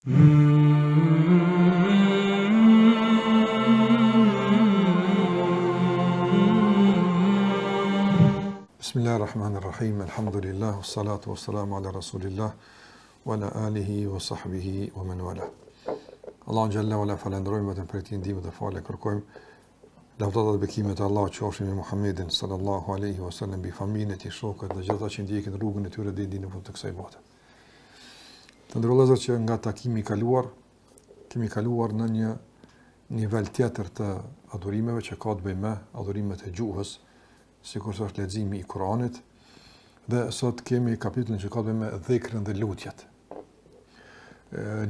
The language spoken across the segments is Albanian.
Bismillahirrahmanirrahim, alhamdulillah, salatu wassalamu ala rasulillah, wa ala alihi wa sahbihi wa man wala. Allahu xhalla wala falendrojmë vetëm për këtë ndihmë dhe falë kërkojmë. Lavdata dhe bekimet e Allahut qofshin me Muhammedin sallallahu alaihi wasallam, bi familjen e tij, shokët dhe gjithë ata që ndjekin rrugën e tyre deri në fund të kësaj bote. Të nderuar vëllezër, që nga takimi i kaluar kemi kaluar në një nivel tjetër të adhurimeve që ka të bëjë me adhurimet e gjuhës, sikur është leximi i Kuranit, dhe sot kemi kapitullin që ka të bëjë me dhikrën dhe lutjet.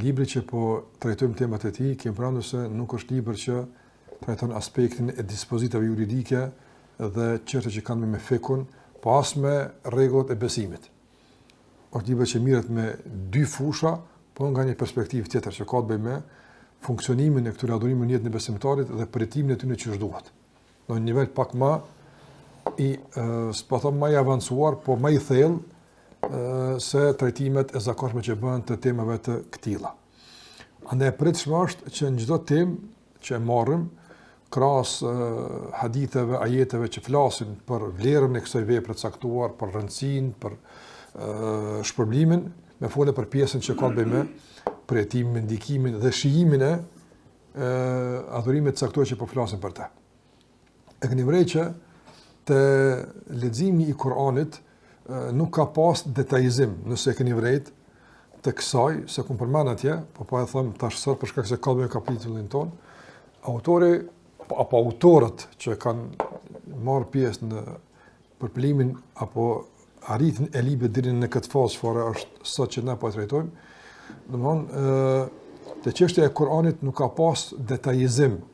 Libri që po trajtojmë temat e tij, kemi pranuar se nuk është libër që trajton aspektin e dispozitave juridike dhe çështje që kanë me fikun, po as me rregullat e besimit. Është libër që mirret me dy fusha, po nga një perspektivë tjetër që ka të bëjë me funksionimin e këtyre adhurimeve në jetën e besimtarit dhe pritimin e tyre që duhet. Në një nivel pak më s'po them më i avancuar, po më i thellë se trajtimet e zakonshme që bëhen të temave të këtilla. Andaj e pritshme është që në çdo temë që marrim, krahas haditheve, ajeteve që flasin për vlerën e kësaj vepre të caktuar, për rëndësinë, për shpërblimin, me folë për pjesën që ka të bëjë me pretimin, ndikimin dhe shijimin e adhurimit të caktuar që po flasim për të. E keni vërej që te leximi i Kuranit nuk ka pas detajizim, nëse e keni vërejt të kësaj, se ku përmend atje, po e them tash sot për shkak se ka me kapitullin ton, autori apo autorët që kanë marrë pjesë në përplimin apo arritjen e librit deri në këtë fazë çfarë është sot që ne po e trajtojmë, domthonë te çështja e Kuranit nuk ka pas detajizim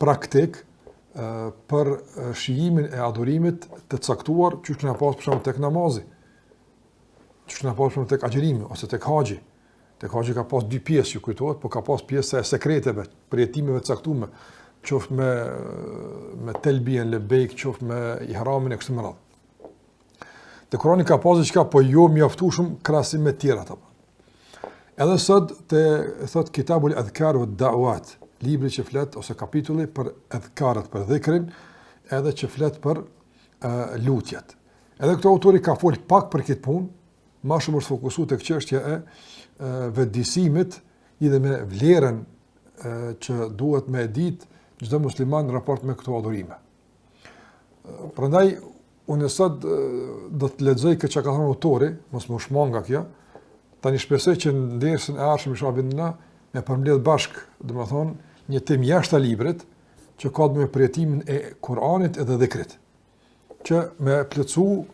praktik për shijimin e adhurimit të caktuar që na pas për shembull tek namazi, që na pas për shembull tek agjërimi ose tek haxhi. Tek haxhi ka pas dy pjesë, ju kujtohet, po ka pas pjesa e sekreteve, për jetimeve të caktuara, qoftë me telbien lebejk, qoftë me ihramin e kështu me radhë. Te Kurani ka pas diçka po jo mjaftueshëm krahasim me të tjerat apo. Edhe sot te thot Kitabul Adhkar wa Da'wat, libri që flet ose kapitulli për adhkarat, për dhikrin, edhe që flet për lutjet. Edhe këto autori ka fol pak për këtë punë, më shumë është fokusuar tek çështja e vetëdijësimit lidhur me vlerën që duhet me ditë çdo musliman në raport me këto adhurime. Prandaj unë sot do të lexoj këtë çka ka thënë autori, mos më shmang nga kjo. Tani shpresoj që në dersën e ardhshëm inshallah me përmbledh bashk, domethënë, një temë jashtë librit që ka të bëjë me përjetimin e Kuranit edhe dhikrit, që me plotsu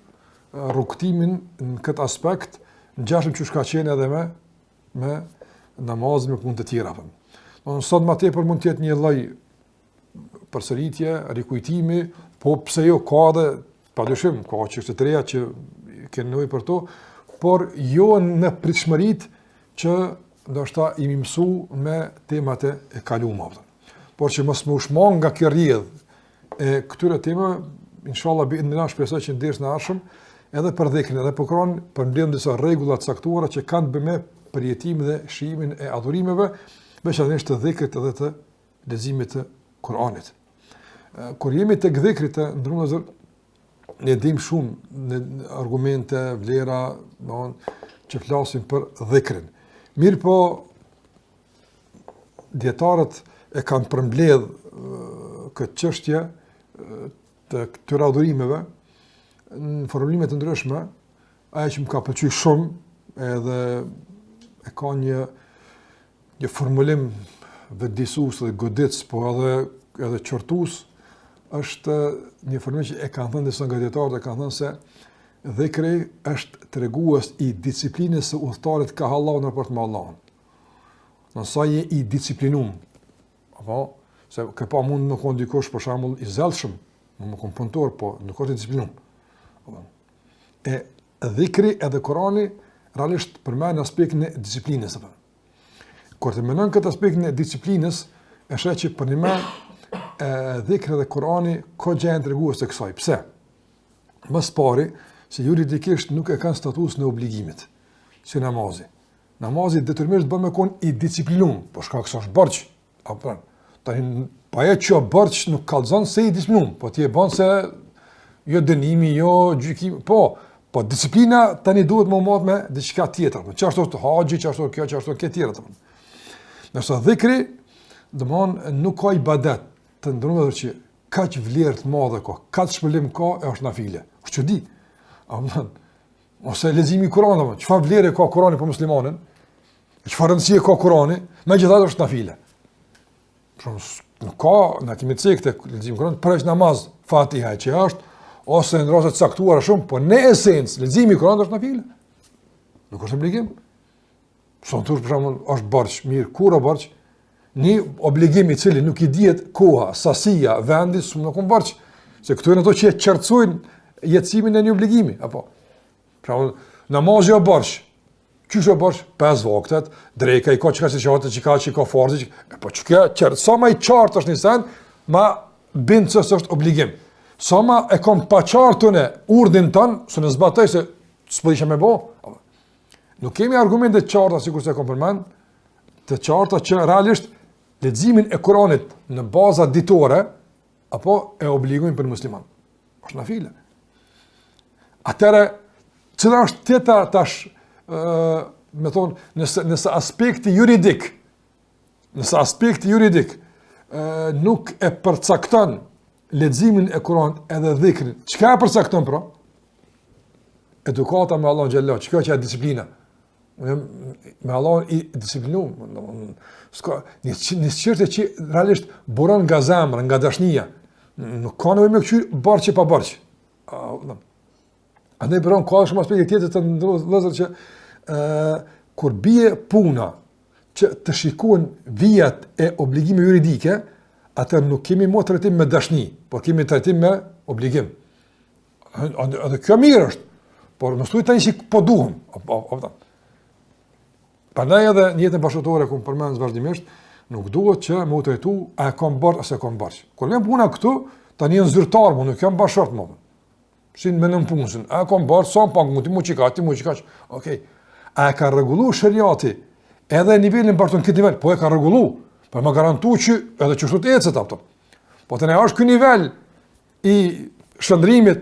rrugtimin në këtë aspekt, ngjashëm që ka qenë edhe me namazin, me punë të tjera. Donë sot më tepër mund të jetë një lloj përsëritje, rikujtimi, po pse jo, ka edhe padyshim ka çështje të reja që kanë nevojë për to, por jo në pritshmëritë që ndoshta i mësu me temat e kaluara. Por që mos më ushmon nga kjo rrjedh e këtyre temave, inshallah bi idhnillah shpresoj që në dersën e ardhshëm edhe për dhikrin edhe për Kur'an përmbledhëm disa rregulla të caktuara që kanë të bëjnë me përjetimin dhe shijimin e adhurimeve, veçanërisht të dhikrit edhe të leximit të Kur'anit. Kur jemi tek dhikri të ndërmjetëzor, ne dim shumë në argumente, vlera, që flasin për dhikrin. Mirë po, dietarët e kanë përmbledh këtë çështje të këtyre adhurimeve në formulime të ndryshme. Ajo që më ka pëlqyer shumë edhe e ka një formulim vetëdijsues dhe goditës, po edhe qortues, është një formulim që e kanë thënë disa nga dietarët, e kanë thënë se dhikri është tregues i disiplinës së udhëtarit ka Allahu në raport me Allahun. Nëse je i disiplinuar, apo se ka pa mund të qenë dikush për shembull i zellshëm, nuk ka punëtor, po nuk është i disiplinuar. E dhikri edhe Kurani realisht përmend aspektin e disiplinës apo. Kur të mendon këtë aspektin e disiplinës, e sheh që për një dhikri dhe Kurani ka gjë tregues të kësaj. Pse? Më së pari, se juridikisht nuk e kanë status në obligimit, si namazi. Namazi detyrimisht bën me kon I disiplinuar, po shkak se është borxh. Apo tani pa ajo që borxh nuk kallzon se I disiplinuar, po ti e bën se jo dënimi, jo gjykim, po disiplina tani duhet më marrë me diçka tjetër. Çfarë është haxhi, çfarë është kjo, çfarë është kjo tjetër. Nëse dhikri, domthon nuk ka ibadet të ndërmuar që kaq vlerë të madhe ka, kaq shpëlim ka, është nafile. Është çudi. Ose leximi I Kuranit, çfarë vlerë ka Kurani për muslimanin? Çfarë rëndësie ka Kurani? Megjithatë është nafile. Nuk ka, na kemi të leximi I Kuranit për namaz, Fatiha që është ose në raste të caktuara shumë, po në esencë leximi I Kuranit është nafile. Nuk është obligim. Son tur për shembull është borxh, mirë, kur o borxh? Një obligim I cili nuk I dihet koha, sasia, vendi, nuk ka borxh. Se këtu janë ato që qartësojnë jetësimin e një obligimi, apo. Për shembull, namazi o borxh. Qysh o borxh? 5 vaktet, dreka I ka çka se çata që ka farzi, po çka qartë, sa më I qartë është në sen, ma bind se është obligim. Sa më e kam pa qartën e urdhin ton, se në zbatoj se s'po isha më bë. Nuk kemi argumente të qarta sikur se kam përmend, të qarta që realisht leximin e Kuranit në baza ditore apo e obligojnë për musliman. Është nafile. Atëra cila është teta tash me thonë nëse aspekti juridik nuk e përcakton leximin e Kuranit edhe dhikrin. Çka e përcakton pra? Edukata me Allah xhallahu, çka që është disiplina. Me Allah I disiplinu, një qërte që realisht buron nga zemra, nga dashnia, nuk ka nevojë me këqyr barqe pa barqe. A ne buron ka shumë aspekte tjetër të ndërlozër që kur bie puna që të shikojnë vijat e obligime juridike, atë nuk kemi më trajtim me dashni, por kemi trajtim me obligim. Edhe kjo mirë është, por mos thuaj tani që po duhem. Prandaj edhe në jetën bashkëtorë ku përmend vazhdimisht, nuk duhet që më u trajtu a e kam bart ose kam bart. Kur vjen puna këtu, tani janë zyrtar, më nuk jam bashkërt më. Sin me nën punën, a kam bart sa pa mundi më çikaç. Okej. A ka rregulluar shariati edhe nivelin barton këtë nivel, po e ka rregulluar. Po më garantu që edhe çështot ecet ato. Po tani është ky nivel I shndrimit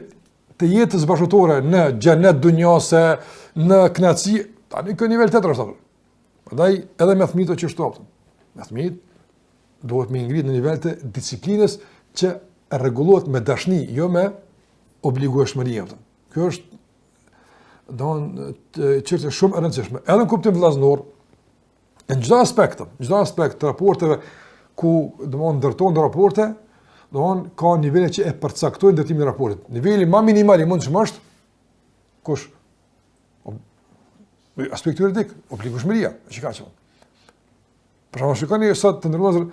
të jetës bashkëtorë në xhenet dunjose, në kënaqësi, tani ky nivel tjetër është apo. Prandaj edhe me fëmijët që shtopën. Me fëmijët duhet me ngrit në nivel të disiplinës që rregullohet me dashni, jo me obligueshmëri. Kjo është çështë shumë e rëndësishme. Edhe në kuptim vëllazënor, në çdo aspekt të raporteve ku domthonë ndërtojnë raporte, domthonë ka nivele që e përcaktojnë ndërtimin e raportit. Niveli më minimal I mundshëm është kush? Aspekti juridik, obligueshmëria, çka. Për shembull, shikoni sot të ndërlozur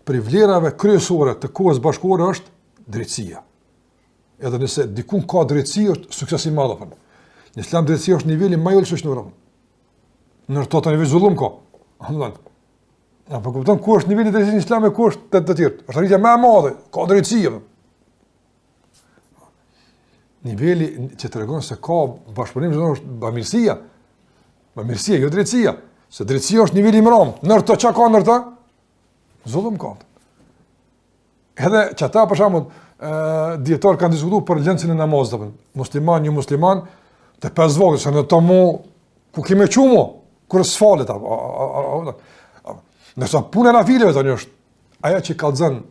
për vlerave kryesore të kohës bashkëore është drejtësia. Edhe nëse dikun ka drejtësi është sukses I madh apo. Në Islam drejtësia është niveli më I ulët shoqëror. Në to tani zullum ka. Domethënë. Apo kupton ku është niveli I drejtësisë në Islam e ku është të tjerë. Është rritja më e madhe, ka drejtësi. Niveli që tregon se ka bashkëpunim është bamirësia. Bamirësia, jo drejtësia. Se drejtësia është niveli I mëromtë. Ndërto çka ka ndërto? Zullum ka. Edhe që ata për shembull dietar kanë diskutuar për lëndsin e namazit, musliman, një musliman të 5 vakte, se në to mu ku kemi qumo, kur s'falet apo. Nëse puna na fileve tani është ajo që kallzon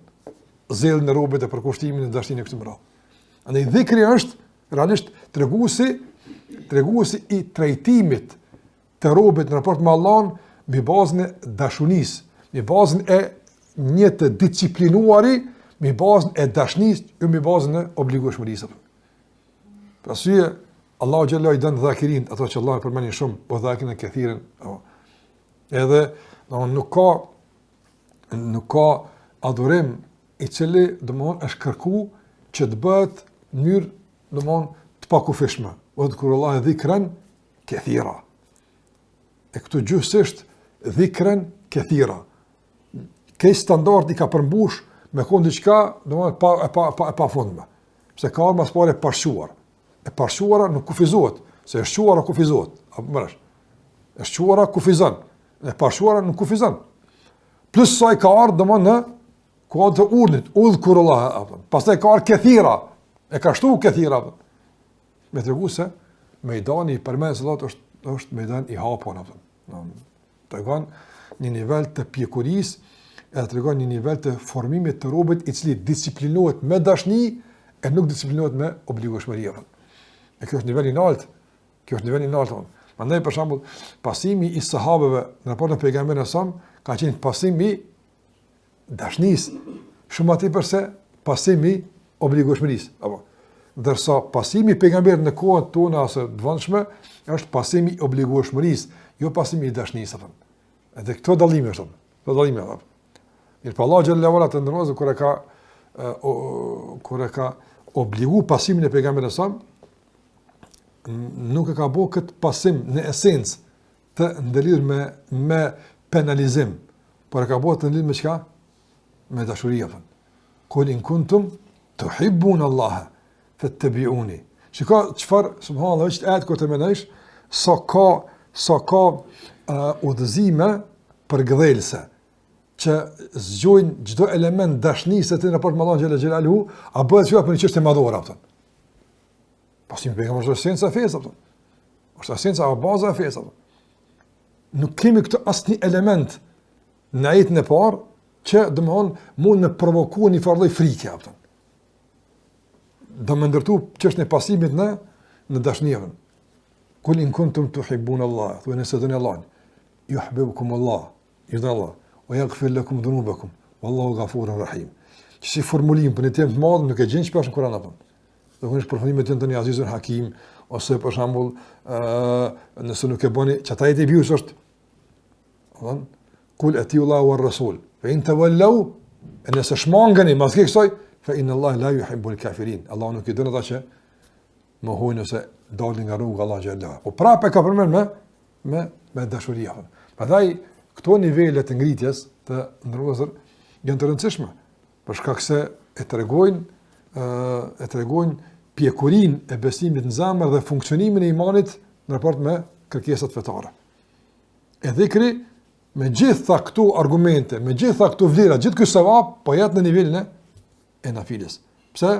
zellën e rrobët e përkushtimin e dashninë e këtij mëro. Andaj dhikri është realisht treguesi I trajtimit të rrobët në raport me Allahun mbi bazën e dashurisë, mbi bazën e një të disiplinuari, mbi bazën e dashnisë, jo mbi bazën e obligueshmërisë. Për arsye Allahu xhallahu I dhan dhakirin, ato që Allah përmendin shumë, o dhakirin e kathirin. Edhe nuk ka adhurim I cili domthon është kërku që të bëhet në mënyrë domthon të pakufishme. Udhkurullaha dhikran kathira. E këtu gjithsesi dhikran kathira. Këj standard I ka përmbush me kon diçka domthon pa fundme. Pse ka mas parë e parshuara nuk kufizohet. Se është quara kufizohet, apo mërash. Është quara kufizon, e pashuara nuk kufizon. Plus sa i ka ardhur domon në kuadër të urdhit, udhkurullah apo. Pastaj ka ardhur kathira, e ka shtu kathira. Me tregu se mejdani i përmendjes së Allahut është mejdan i hapur apo. Tregon një nivel të pjekurisë, e tregon një nivel të formimit të robët i cili disiplinohet me dashni e nuk disiplinohet me obligueshmëri. E kjo është niveli i lartë. Kjo është niveli i lartë. Prandaj për shembull, pasimi i sahabeve në raport me pejgamberin e sa ka qenë pasim i dashnisë, shumë më tepër se pasimi i obligueshmërisë, apo. Ndërsa pasimi i pejgamberit në kohën tonë ose të vonshme është pasimi i obligueshmërisë, jo pasimi i dashnisë, apo. Edhe këto dallime është, këto dallime, apo. Mirë, pa Allah xhallahu ala të ndërozë kur e ka obligu pasimin e pejgamberit e sa, nuk e ka bëu këtë pasim në esencë të ndërlidhur me penalizim, por e ka bëu të ndërlidhur me çka? Me dashuri apo. Kul in kuntum tuhibbun Allah fattabi'uni. Shikoj çfarë subhanallahu është atë kur të mendosh sa ka udhëzime për gdhëlse që zgjojnë çdo element dashnisë të në raport me Allahun xhela xhelalu, a bëhet fjala për një çështje madhore apo. Pasimi pejgamberit është esenca e fesë apo. Është esenca e baza e fesë apo. Nuk kemi këtë asnjë element në ajetin e parë që mund me provokuar një farë lloj frike apo. Do më ndërtu çështën e pasimit në dashni. Kul in kuntum tuhibbun Allah, thuaj nëse doni Allahun, yuhibbukum Allah, idha Allah, wa yaghfir lakum dhunubakum, wallahu ghafurur rahim. Si formulim për një temë të madhe nuk e gjen shpesh në Kur'an apo. Do të përfundimet janë tani Azizul Hakim ose për shembull nëse nuk e bëni çata jetë bius është kul atiullahu war rasul fa in tawallaw nëse shmangani mas kësaj fa inna Allah la yuhibbul kafirin. Allah nuk i don ata që mohojnë ose dalin nga rruga Allah xhallahu. Po prapë ka përmend me dashuri. Prandaj këto nivele të ngritjes të ndërruar janë të rëndësishme për shkak se e tregojnë pjekurin e besimit në zemër dhe funksionimin e imanit në raport me kërkesat fetare. E dhikri me gjitha këtu argumente, me gjitha këtu vlera, gjithë ky sevap, po jetë në nivelin e nafiles. Pse?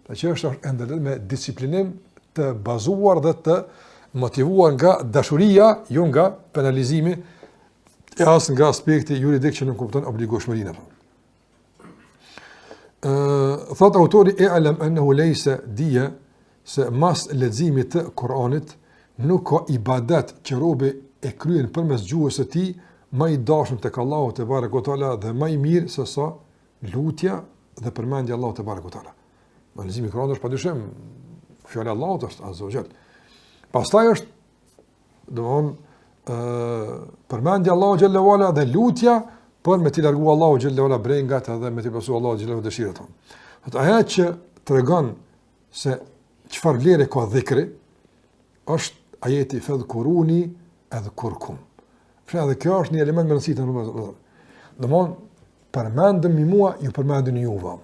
Ta që është ndërlidhur me disiplinim të bazuar dhe të motivuar nga dashuria, jo nga penalizimi, e as nga aspekti juridik që nuk kupton obligueshmërinë. Thot autori i'lam annahu laysa diya se mas leximit të Kuranit nuk ka ibadet që robi e kryen përmes gjuhës së tij më i dashur tek Allahu te barekoteala dhe më i mirë se sa lutja dhe përmendja e Allahut te barekoteala. Leximi i Kuranit është padyshim fjala e Allahut është azza wa jall. Pastaj është përmendja e Allahut xhallahu ala dhe lutja por me t'i largu Allahu xhallahu ala brengat edhe me t'i pasu Allahu xhallahu dëshirat tonë. Ajo që tregon se çfarë vlerë ka dhikri është ajeti fadhkuruni adhkurkum. Pra edhe kjo është një element më rëndësishëm në rrugë. Domthon përmendëm mua, ju përmendën juve.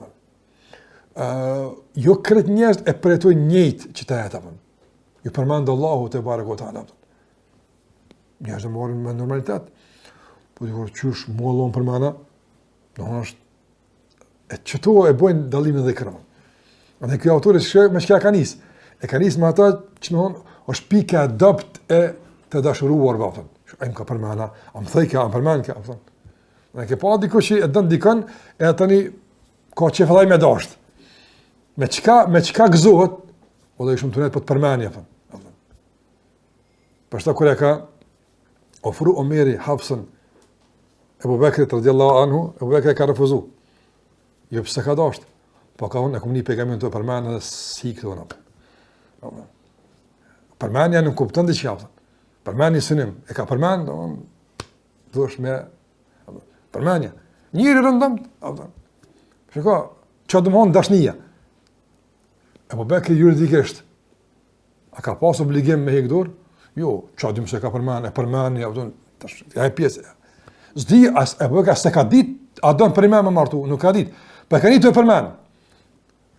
Jo këtë njerëz e përjetojnë njëjtë që ta jetë apo. Ju përmend Allahu te barekote ala. Njerëzit morën me normalitet. Po dikur qysh mullon për mana, do është e çto e bojnë dallimin dhe kërmën. Dhe ky autor me çka ka nis? E ka nis me ata që është pika e dopt e të dashuruar vapën. Ai më ka për mana, am thoj ka për mana ka thon. Ne ke pa diku që e don dikon e tani ka çfarë me dasht. Me çka gëzohet, o dhe shumë të net po të përmendje thon. Për shkak kur e ka ofru Omeri Hafsën Ebu Bekrit radiallahu anhu, Ebu Bekri ka refuzu. Jo pse ka dasht, po ka unë e kom një pejgamberin të përmendë dhe si këto në. Përmendja nuk kupton diçka. Përmendja synim, e ka përmend, duhesh me përmendja. Njëri rëndëm, shiko, që dëmon dashnia. Ebu Bekri juridikisht, a ka pas obligim me hekdur? Jo, që dëmë se ka përmend, e përmendja, ja e pjesë. Zdi, e bëka se ka dit, a dënë për me martu, nuk ka dit. Për ka një të e përmen.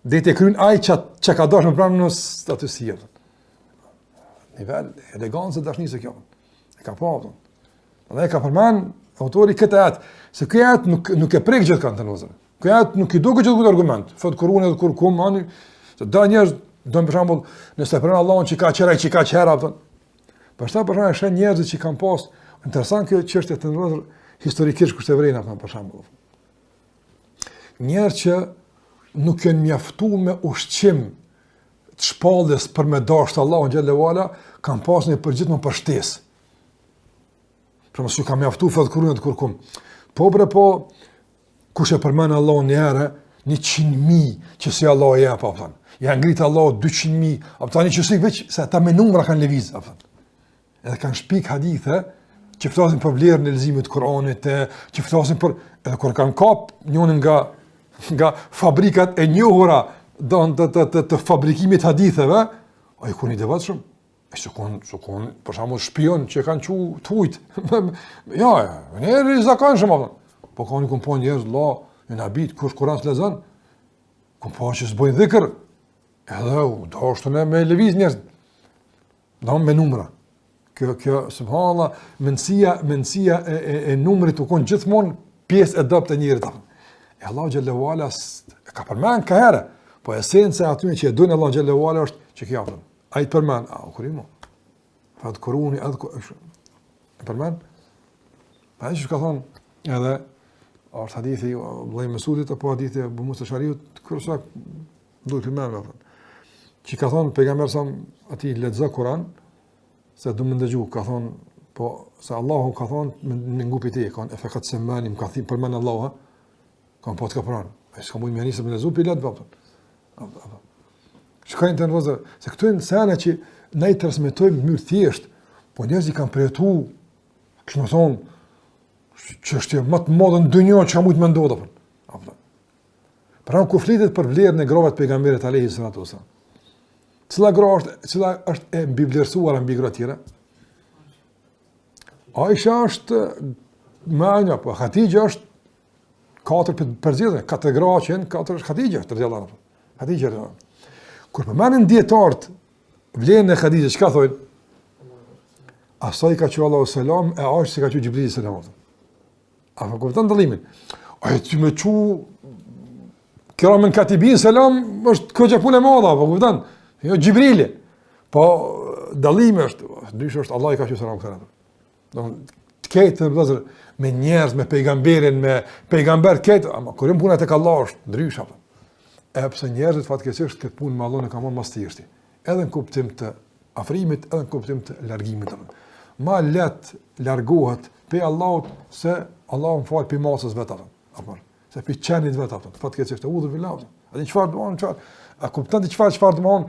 Dhe të e kryin aj që ka dash me përmen në statësia. nivel elegancë dashnise kjo. E ka pa. Dhe ka përmend autori këtë atë, se kjo atë nuk e prek gjithë kanë të nozën. Kjo atë nuk i duket gjithë argument. Fot kurun edhe kur kum ani, se do njerëz do për shembull, nëse pranon Allahun që ka qera, që ka qera, thon. Pastaj për shembull, shën njerëz që kanë pas interesant kjo çështje të nozën historikisht kushte vrejnë apo për shembull. Njerëz që nuk janë mjaftuar me ushqim të shpallës për me dashur Allahun xhallahu ala, kanë pas një përgjithësi për shtesë. Për mësu kam mjaftuar fat kurrën të kurkum. Po kush e përmend Allahun një herë, 100.000 që si Allah e jep apo thon. Ja ngrit Allahu 200.000, apo tani që si veç se ata me numra kanë lëviz apo thon. Edhe kanë shpik hadithe që flasin për vlerën e leximit të Kuranit, që flasin për edhe kur kanë kap njërin nga fabrikat e njohura të fabrikimit haditheve, ai kur i devotshëm, ai sukon për shembull shpion që kanë qu tujt. Ja, ne zakonshëm apo. Po kanë kompon njerëz Allah, në habit kush Kur'an lexon, kompon që s'bojnë dhikr. Edhe dashën me lëviz njerëz. Dom me numra. Kjo subhanallah, mendësia e numrit u kon gjithmonë pjesë e dobët e njerit. E Allah xhallahu ala ka përmend ka herë, po esenca aty që e don Allah xhallahu ala është që kjo apo. Ai përmend, kurimo. Fat kuruni përmend. Pa që ka thonë edhe është hadithi vllai Mesudit apo hadithi Abu Musa Shariut, kurse duhet të mëna. Që ka thonë pejgamberi sa aty lexo Kur'an, se do më ndëgju, ka thonë, po se Allahu ka thonë në ngupit e kanë efekat semani, më ka thënë përmend Allahu, kanë po të ka pranë. Ai s'ka mundë më nisë me lezu pilat babton. Shkojnë të nervozë, se këtu janë sana që ne i transmetojmë në mënyrë thjesht, po njerëzit kanë përjetu, kështu më thonë, çështje më të madhe në dynjë që mund të mendohet apo. Pra ku flitet për vlerën e grave të pejgamberit alayhi salatu wasallam. Cila është e mbivlerësuar mbi gra tjera? Aisha është më anja, po Hatixha është 4 përzgjedhje, 4 gra që janë 4 është Hatixha, radhiyallahu anha. Hatixha. Kur përmendin dietarët vlerën e Hatixhës, çka thonë? Asaj ka thënë Allahu selam e Aisha ka thënë Xhibrili selam. A po kupton dallimin? Ai ti më thu Kiramen katibin selam është këçë punë e madhe, po kupton? Jo Xhibrili. Po dallimi është, dysh është Allah i ka thënë selam këta. Don të ketë vëllazër me njerëz, me pejgamberin, me pejgamber ketë, ama kur puna tek Allah është ndrysh apo. E pse njerëzit fatkeqësisht këtë punë me Allahun e kanë marrë më të thjeshtë. Edhe në kuptim të afrimit, edhe në kuptim të largimit. Ma let largohet pe Allahut se Allahu fal pe masës vetë apo. Se pe çanit vetë apo. Fatkeqësisht udhë billahi. A di çfarë duan çfarë? A kupton ti çfarë domon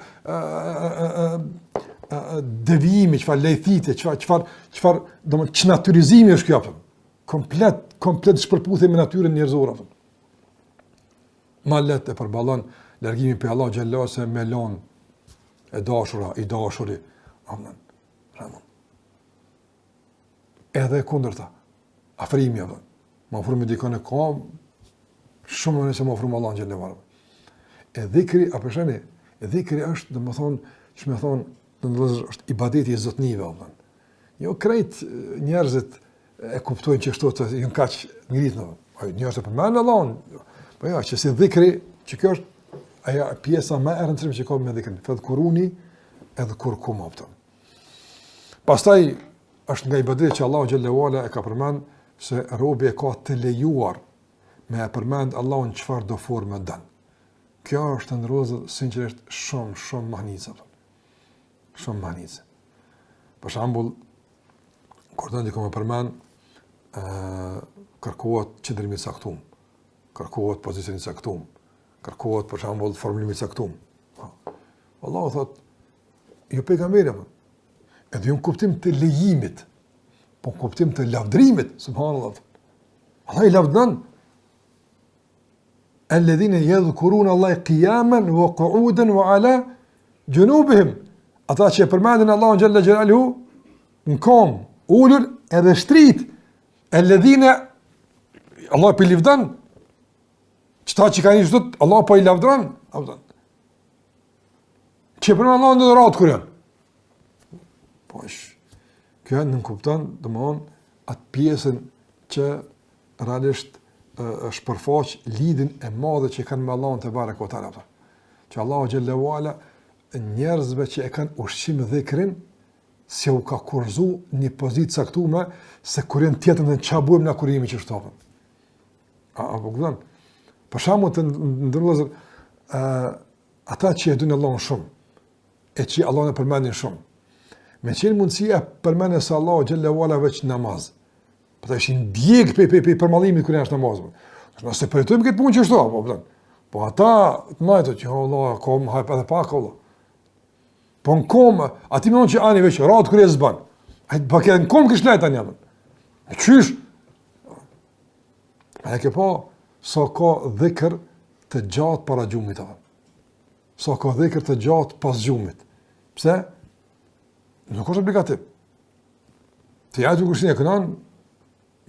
devijimi, çfarë lejthite, çfarë domon çnaturizimi është kjo apo. Komplet shpërputhje me natyrën njerëzore apo. Ma let e përballon largimin pe Allah xhallahu se me lon e dashura, i dashuri. Amen. Amen. Edhe kundërta. Afrimi apo. Ma ofrojmë dikon e kam shumë nëse më ofrojmë Allah xhallahu ala. E dhikri apo shani, e dhikri është domethënë, ç'më thon, domethënë është ibadeti i zotnive apo. Jo krejt njerëzit e kuptojnë që ashtu të janë kaq ngritën. Ai njerëzit përmendin Allahun. Po ja, që si dhikri, që kjo është aja pjesa më e rëndësishme që ka me dhikrin. Fadhkuruni edhe kurkum apo. Pastaj është nga ibadeti që Allahu xhallahu ala e ka përmend se robi e ka të lejuar me e përmend Allahun çfarë do formë don. Kjo është ndërrozë sinqerisht shumë mahnice. Shumë mahnice. Për shembull, kur do të përmend kërkohet qëndrimi i caktuar, kërkohet pozicioni i caktuar, kërkohet për shembull formulimi i caktuar. Allahu thot, jo pejgamberi apo. Edhe jo në kuptim të lejimit, po në kuptim të lavdrimit, subhanallahu. Allah i lavdron alladhina yadhkuruna Allah qiyaman wa qu'udan wa ala junubihim. Ata që përmendin Allahun xhalla xhelaluhu në kom, ulur edhe shtrit. Alladhina Allah po i lavdron. Çta që kanë thot Allah po i lavdron, apo. Që përmendin Allahun në rrot kur janë. Po kjo nënkupton, domthonë, atë pjesën që realisht është përfaq lidhjen e madhe që kanë me Allahun te barekuhu te ala. Që Allahu xhallahu ala njerëzve që e kanë ushqim dhikrin, se u ka kurzu një pozitë caktuar se kur janë tjetër në çfarë bëjmë na kur jemi që shtopën. Apo kupton? Për shembull të ndërlozë ata që e duan Allahun shumë, e që Allahun e përmendin shumë. Me qenë mundësia përmendën se Allahu xhallahu ala veç namaz. Po ta ishin djeg për mallimit kur janë në namaz. Nëse përjetojmë këtë punë që ashtu, apo kupton? Po ata të majtë që Allah kom hajp edhe pak Allah. Po në kom, ati më që ani veç ratë kërë e zban. A i pak edhe në kom kështë lejta njëmën. E qysh? A e ke po, sa ka dhikër të gjatë para gjumit. Sa ka dhikër të gjatë pas gjumit. Pse? Nuk është obligativ. Të jajtë u kërësin e kënan,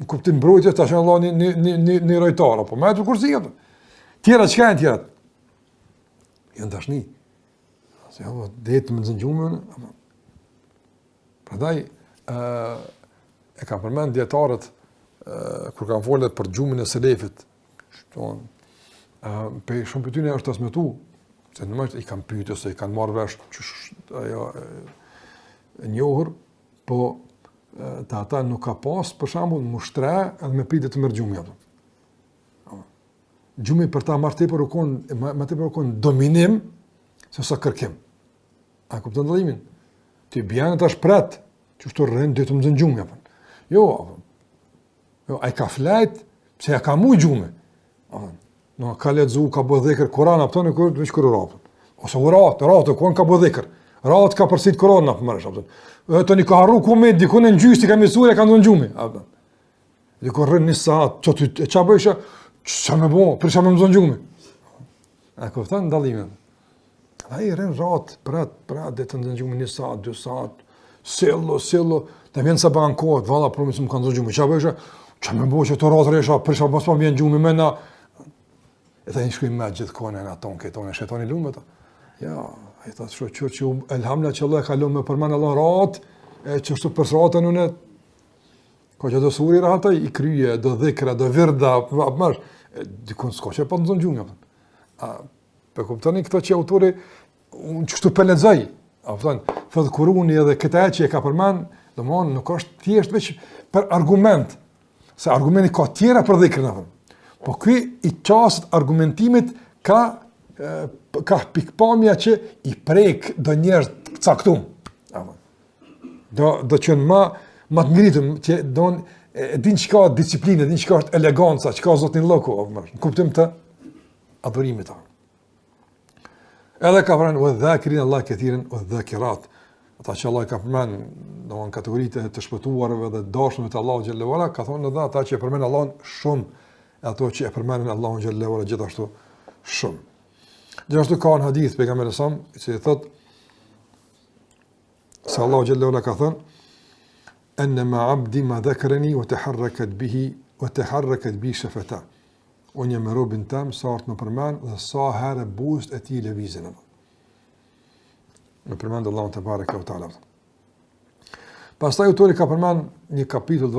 në kuptim mbrojtje, të ashtë Allah një rojtarë, po me jajtë u kërësin. Tjera, qëka e në tjerat? Jënë tashni. Se jo, dhejtë me nëzën gjumën. Përdaj, e kam përmend djetarët, kur kam follet për gjumën e selefit, pe shumë për tyne është të smetu, se në mështë i kam pyjtë, se i kanë marrë vesh, njohër, po të ata nuk ka pas, për shambull, mushtre edhe me pritë të mërë gjumë. Gjumi për ta marrë tepër u konë dominim, se sa kërkim. A kupton dallimin? Ti bjanë tash pret, që shto rrën dhe të më zënë gjumë. Jo, a i ka flajt, se ja ka mu gjumë. No, ka ledzu, ka bë dhekër Koran, apëton e kërë, veç kërë rapën. Ose u ratë, konë ka bë dhekër. Ratë ka përsit Koran, apëmërësh, apëton. Të një ka harru kumet, dikun e në gjysë, ka misur, e ka ndonë gjumë. Dikun rrën një saat, që ty, e qa bëjshë, që me bo, për që me më zonë gjumë. A kupton dallimin? A i rrën ratë, prat, dhe të ndonë gjumë një saat, 2 saat, sillo, dhe vjenë se banë kohët, valla, promis më kanë zonë gjumë. Qa bëjshë, që me bo që të ratë resha, për që mos pa vjenë gjumë, me na. E ta një shkujmë me gjithë kone në aton, këtone, shetoni lumë, ta. Ja, e ta të shoqër që elhamla që Allah e ka lumë me përmanë Allah ratë, e që shtu për ratën unë, ka që do suri rataj, i kryje, do dhikra, do virda, apëmërsh, dikun s'ka që e pa të zonë gjumë, për kuptoni këto që autori, unë që shtu peledzaj, thëtë kuruni edhe këta e që e ka përmanë, dhe më anë nuk është thjesht veç për argument, se argumenti ka tjera për dhikrën, po ky i qasët argumentimit ka pikpamja që i prek do njerëz të caktum. Do qenë ma të ngritëm, që din që ka disciplinë, din që ka është eleganca, që ka zotin lëku, në kuptim të adhurimit. Edhe ka përmen, o dhakirin Allah këthirin, o dhakirat. Ata që Allah ka përmen, në kategoritë të shpëtuarve dhe dashme të Allah xhallahu ala, ka thonë edhe ata që e përmen Allah shumë, ato që e përmenin Allahun xhallahu ala gjithashtu shumë. Gjithashtu ka në hadith pejgamberi sa i cili thot se Allahu xhallahu ala ka thënë enne ma abdi ma dhakarani wa taharrakat bihi wa taharrakat bi shafata. Unë jam me robin tam sa art më përmend dhe sa herë buzët e tij lëvizën. Më përmend Allahu te bareka ve taala. Pastaj autori ka përmend një kapitull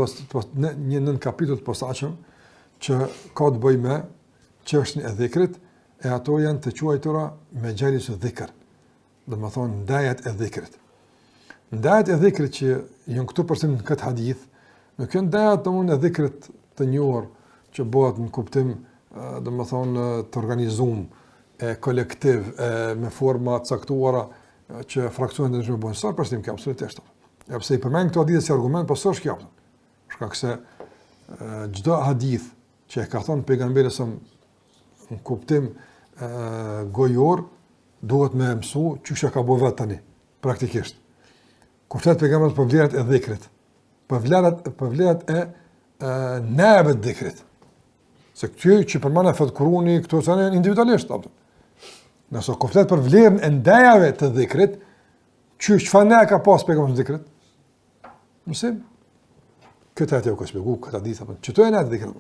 një nën kapitull të posaçëm që ka të bëjë me çështjen e dhikrit, e ato janë të quajtura me xhelis dhikr. Do të thonë ndajat e dhikrit. Ndajat e dhikrit që janë këtu përsin në këtë hadith, nuk janë ndajat domosdoshmë e dhikrit të njohur që bëhet në kuptim do të thonë të organizuar, e kolektiv, me forma të caktuara që fraksionet ndryshme bëjnë. Sa përshtim kjo absolutisht. Ja pse i përmend këto hadithe si argument, po s'është kjo. Shkak se çdo hadith që e ka thonë pejgamberi sa në kuptim gojor, duhet me mësu çështja ka bëu vetë tani, praktikisht. Kur flet pejgamberi për vlerat e dhikrit, për vlerat e neve të dhikrit. Se këty që përmana fat kuruni, këto janë individualisht. Nëse kur flet për vlerën e ndajave të dhikrit, çfarë ne ka pas pejgamberi në dhikrit? Mësim. Këtë atë u ka shpjeguar, këtë hadith apo çto janë ato dhikrit?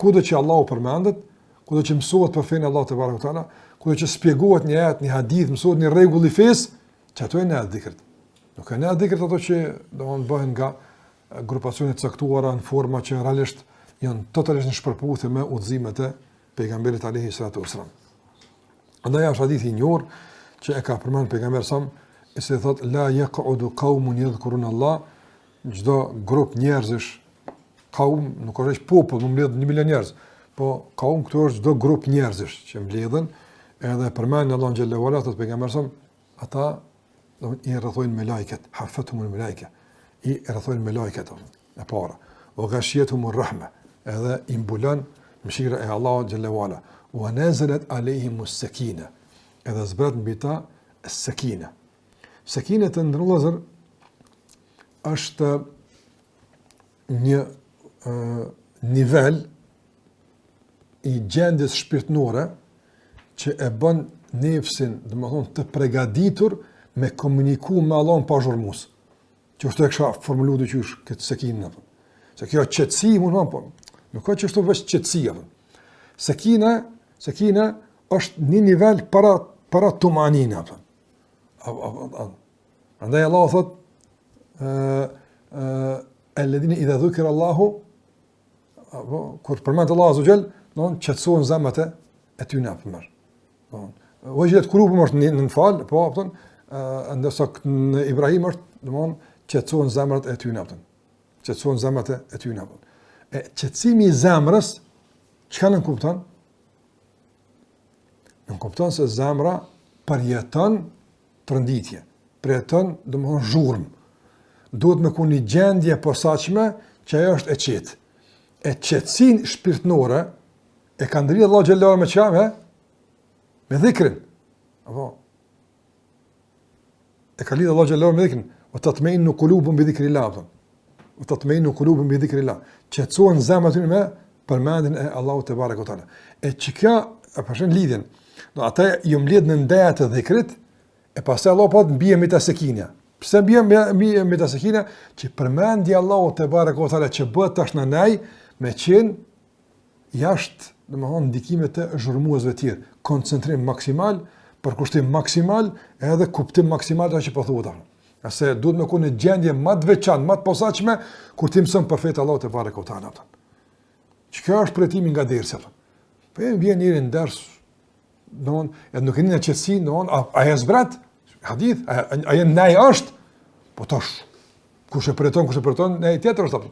Kudo që Allahu përmendet, kudo që mësohet për fenë Allahu te barekuta, kudo që shpjegohet një ajet, një hadith, mësohet një rregull i fesë, çato janë ato dhikrit. Nuk e ne dhikrit ato që domthonë bëhen nga grupacione të caktuara në forma që realisht janë totalisht në shpërputhje me udhëzimet e pejgamberit alayhi salatu wasallam. Andaj është hadithi i njohur që e ka përmend pejgamberi sa i se thot la yaq'udu qaumun yadhkuruna Allah, çdo grup njerëzish, kaum nuk është popull, nuk mbledh 1 milion njerëz, po kaum këtu është çdo grup njerëzish që mbledhen edhe përmend Allahu xhallahu ala thot pejgamberi sa ata do i rrethojnë me lajket, hafathumul malaika, i rrethojnë me lajket e para, o ghashiyatuhumur rahma, edhe i mbulon mëshira e Allahu xhallahu ala, wa nazalat alayhimus sakina, edhe zbret mbi ta sakina. Sakina të ndërlozër është një nivel i gjendjes shpirtënore që e bën nefsin, domethënë të përgatitur me komuniku me Allahun pa zhurmues. Që është e kësha formulu dhe qysh këtë sekinë. Se kjo qetësi, po, nuk ka që është të veç qetësia. Sekina është një nivel para tumanina. Andaj Allah thot, alladhina idha dhukira Allahu, kur përmend Allahu azza xal, don qetësohen zemrat e tyre përmer. Wajilat qulubuhum është në fal, po thon, ndërsa në Ibrahim është, domthon qetësohen zemrat e tyre apo. Qetësohen zemrat e tyre apo. E qetësimi i zemrës çka nën kupton? Nën kupton se zemra përjeton tronditje, përjeton domthon zhurmë. Duhet me ku një gjendje posaçme që ajo është e qetë. E qetësinë shpirtënore e ka ndërryer Allahu xhallahu me çfarë? Me dhikrin. Apo e ka lidhur Allahu xhallahu me dhikrin, o tatma'innu qulubuhum bi dhikrillah. O tatma'innu qulubuhum bi dhikrillah. Qetësohen zemrat e tyre me përmendjen e Allahut te barekuhu teala. E çka e përshën lidhjen. Do ata ju mbledh në ndaja të dhikrit e pastaj Allahu po mbie me ta sekinja. Pse mbie me ta sekinja që përmendja Allahut te barekuhu teala që bëhet tash në nej me qenë jashtë, domethënë ndikimet e zhurmuesve të tjerë, koncentrim maksimal, përkushtim maksimal, edhe kuptim maksimal ato që po thuhet. Qase duhet me qenë në gjendje më të veçantë, më të posaçme kur ti mëson për fetë Allahut te barekuhu teala. Çka është pritimi nga dersi? Po vjen njëri në ders, domthon, edhe nuk e nin qetësi, domthon, a e zbrat? Hadith, a e ndaj është? Po tash kush e preton, ne tjetër është apo?